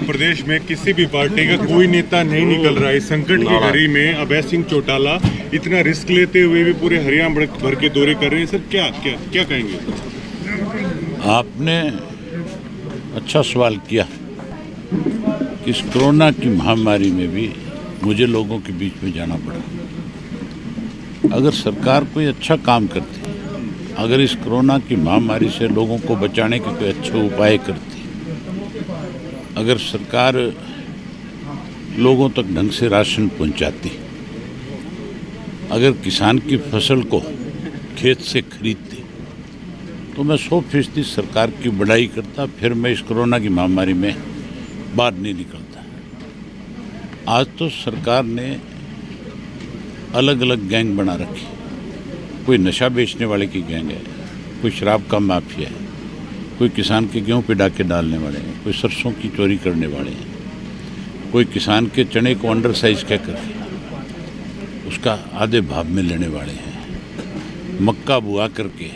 प्रदेश में किसी भी पार्टी का कोई नेता नहीं निकल रहा है। इस संकट की घड़ी में अभय सिंह चौटाला इतना रिस्क लेते हुए भी पूरे हरियाणा भर के दौरे कर रहे हैं। सर क्या कहेंगे? आपने अच्छा सवाल किया। इस कोरोना की महामारी में भी मुझे लोगों के बीच में जाना पड़ा। अगर सरकार कोई अच्छा काम करती, अगर इस कोरोना की महामारी से लोगों को बचाने के कोई अच्छे उपाय करती, अगर सरकार लोगों तक ढंग से राशन पहुंचाती, अगर किसान की फसल को खेत से खरीदती, तो मैं 100% सरकार की बड़ाई करता। फिर मैं इस कोरोना की महामारी में बाहर नहीं निकलता। आज तो सरकार ने अलग अलग गैंग बना रखी। कोई नशा बेचने वाले की गैंग है, कोई शराब का माफिया है, कोई किसान के गेहूं पे डाके डालने वाले हैं, कोई सरसों की चोरी करने वाले हैं, कोई किसान के चने को अंडर साइज कह करके उसका आधे भाव में लेने वाले हैं, मक्का बुआ करके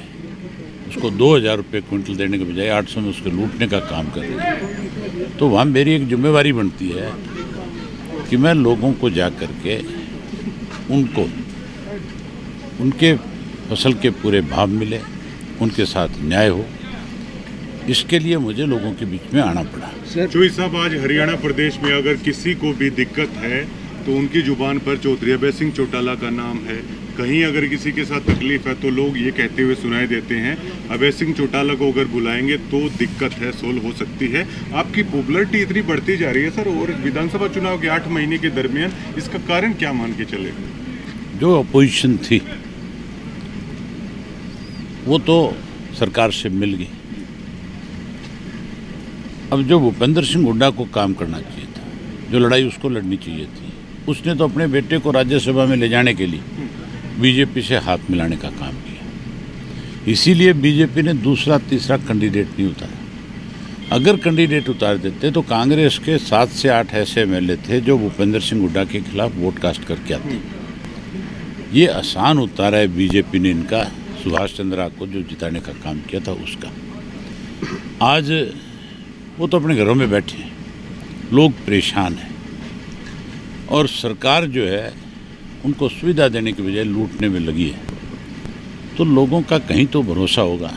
उसको 2000 रुपये क्विंटल देने के बजाय 800 में उसको लूटने का काम कर रहे हैं। तो वहाँ मेरी एक जिम्मेवारी बनती है कि मैं लोगों को जा करके उनको उनके फसल के पूरे भाव मिले, उनके साथ न्याय हो। इसके लिए मुझे लोगों के बीच में आना पड़ा। चौधरी साहब, आज हरियाणा प्रदेश में अगर किसी को भी दिक्कत है तो उनकी जुबान पर चौधरी अभय सिंह चौटाला का नाम है। कहीं अगर किसी के साथ तकलीफ है तो लोग ये कहते हुए सुनाई देते हैं, अभय सिंह चौटाला को अगर बुलाएंगे तो दिक्कत है सोल्व हो सकती है। आपकी पॉपुलैरिटी इतनी बढ़ती जा रही है सर, और विधानसभा चुनाव के 8 महीने के दरमियान इसका कारण क्या मान के चले? जो अपोजिशन थी वो तो सरकार से मिल गई। अब जो भूपेंद्र सिंह हुड्डा को काम करना चाहिए था, जो लड़ाई उसको लड़नी चाहिए थी, उसने तो अपने बेटे को राज्यसभा में ले जाने के लिए बीजेपी से हाथ मिलाने का काम किया। इसीलिए बीजेपी ने दूसरा तीसरा कैंडिडेट नहीं उतारा। अगर कैंडिडेट उतार देते तो कांग्रेस के 7 से 8 ऐसे एमएलए थे जो भूपेंद्र सिंह हुड्डा के खिलाफ वोट कास्ट करके आते। ये आसान उतारा है बीजेपी ने इनका, सुभाष चंद्रा को जो जिताने का काम किया था उसका। आज वो तो अपने घरों में बैठे हैं, लोग परेशान हैं, और सरकार जो है उनको सुविधा देने के बजाय लूटने में लगी है। तो लोगों का कहीं तो भरोसा होगा।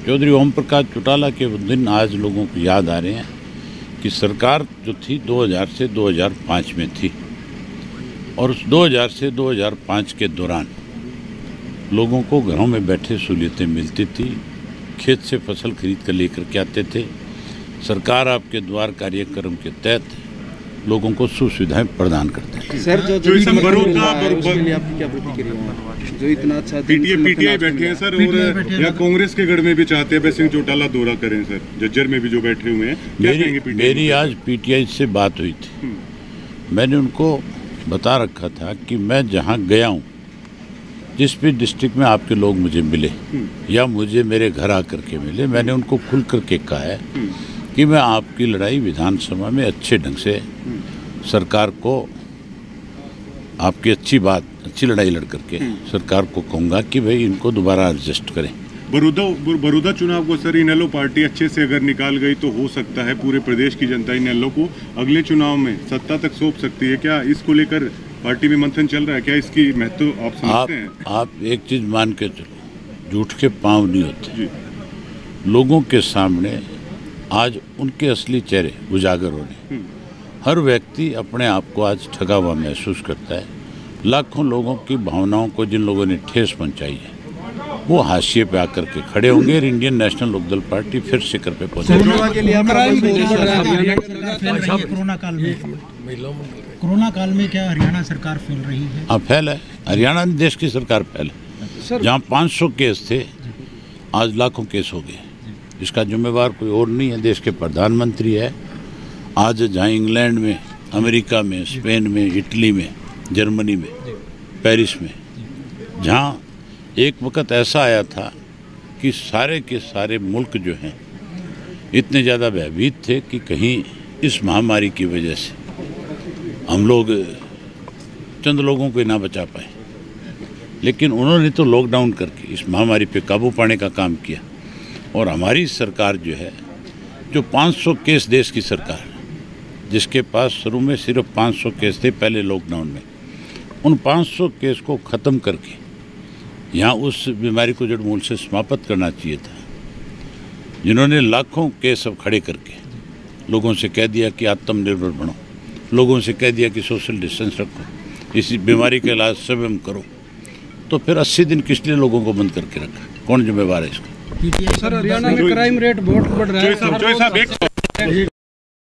चौधरी ओम प्रकाश चौटाला के दिन आज लोगों को याद आ रहे हैं कि सरकार जो थी 2000 से 2005 में थी, और उस 2000 से 2005 के दौरान लोगों को घरों में बैठे सहूलियतें मिलती थी, खेत से फसल खरीद कर लेकर के आते थे। सरकार आपके द्वार कार्यक्रम के तहत लोगों को सुविधाएं प्रदान करते हैं। सर, जो आपकी क्या प्रतिक्रिया है? जो इतना अच्छा पीटीआई बैठे हैं सर, और या कांग्रेस के गढ़ में भी चाहते हैं अभय सिंह चौटाला दौरा करें सर, जज्जर में भी जो बैठे हुए हैं। मेरी आज पीटीआई से बात हुई थी। मैंने उनको बता रखा था कि मैं जहाँ गया हूँ, जिस भी डिस्ट्रिक्ट में आपके लोग मुझे मिले या मुझे मेरे घर आकर के मिले, मैंने उनको खुल करके कहा है कि मैं आपकी लड़ाई विधानसभा में अच्छे ढंग से सरकार को, आपकी अच्छी लड़ाई लड़ करके सरकार को कहूँगा कि भाई इनको दोबारा एडजस्ट करें। बड़ौदा चुनाव को सर इनेलो पार्टी अच्छे से अगर निकाल गई तो हो सकता है पूरे प्रदेश की जनता इनेलो को अगले चुनाव में सत्ता तक सौंप सकती है। क्या इसको लेकर पार्टी में मंथन चल रहा है? क्या इसकी महत्व आप समझते हैं? आप एक चीज मान के चलो, झूठ के पांव नहीं होते। लोगों के सामने आज उनके असली चेहरे उजागर हो रहे हैं। हर व्यक्ति अपने आप को आज ठगा हुआ महसूस करता है। लाखों लोगों की भावनाओं को जिन लोगों ने ठेस पहुंचाई है वो हाशिए पे आकर के खड़े होंगे, और इंडियन नेशनल लोकदल पार्टी फिर शिखर पे पहुंचेगी। कोरोना काल में क्या हरियाणा सरकार फैल रही है? हाँ, फैल है। हरियाणा देश की सरकार फैल है। जहाँ 500 केस थे आज लाखों केस हो गए। इसका जिम्मेवार कोई और नहीं है, देश के प्रधानमंत्री है। आज जहाँ इंग्लैंड में, अमेरिका में, स्पेन में, इटली में, जर्मनी में, पेरिस में, जहाँ एक वक्त ऐसा आया था कि सारे के सारे मुल्क जो हैं इतने ज़्यादा भयभीत थे कि कहीं इस महामारी की वजह से हम लोग चंद लोगों को ना बचा पाए, लेकिन उन्होंने तो लॉकडाउन करके इस महामारी पे काबू पाने का काम किया। और हमारी सरकार जो है, जो 500 केस देश की सरकार जिसके पास शुरू में सिर्फ 500 केस थे पहले लॉकडाउन में, उन 500 केस को ख़त्म करके यहाँ उस बीमारी को जड़मूल से समाप्त करना चाहिए था। जिन्होंने लाखों केस अब खड़े करके लोगों से कह दिया कि आत्मनिर्भर बनो, लोगों से कह दिया कि सोशल डिस्टेंस रखो, इसी बीमारी का इलाज स्वयं करो, तो फिर 80 दिन किस लिए लोगों को बंद करके रखा? कौन जिम्मेवार है इसका? सर, हरियाणा में क्राइम रेट बहुत बढ़ रहा है।